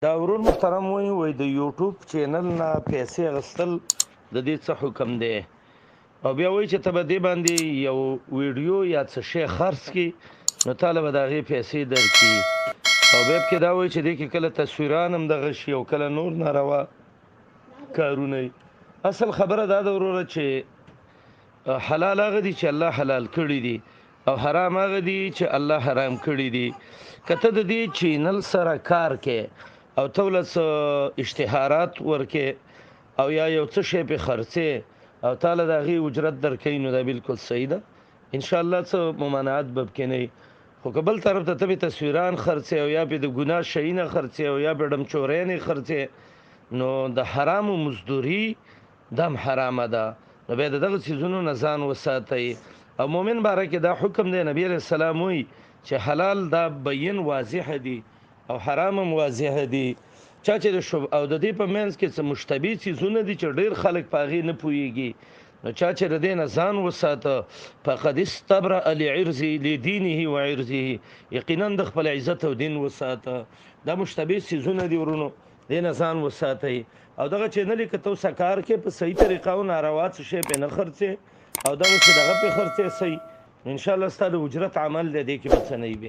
دا ورور محترم وای د یوټیوب چینل نه پیسې اخیستل د دې څه حکم دی او بیا وای چې ته به دې باندې یو ویډیو یا څه شی خرڅ کی نو طالب د هغې پیسې درکړي او بیا پکې دا وای چې دې کې کله تصویران هم دغه شي او کله نور ناروا کارونه اصل خبره دا ده وروره چې حلال هغه دي چې الله حلال کړي دي او حرام هغه دي چې الله حرام کړي دي کته د دې چینل سره کار کې او تولس اشتهارات ورکې او یا یو څه شی په خرڅه او تعالی د غي اجرت درکې نو دا بالکل صحیح ده ان شاء الله څه ممانعات به کې نه خو قبل طرف ته به تصویران خرڅه او یا به د ګناه شینه خرڅه او یا به دم چورې نه خرڅه نو د حرام او مزدوري دم حرامه ده نو به دغه سيزونو نه ځان وساتئ او مؤمن بارکه دا حکم دی نبی رسول الله وی چې حلال دا بیان واضح دي او حرام هم واضح دي چا چې او د دې په منځ کې څه مشتبه سيزونه دي چې ډېر خلک پاغي نه پويږي نو چا چې د دې نه ځان وساته فقد استبرأ لعرضه لدينه وعرضه یقینا د خپل عزت او دین وساته دا مشتبه سيزونه دي ورونو دې نه ځان وساتئ او دغه چینل کې تاسو کار کې په صحیح طریقه او ناروا څه شی په نه خرڅه او دغه څه دغه په خرڅه صحیح ان شاء الله ستاسو اجرت عمل دې کې بس نه وي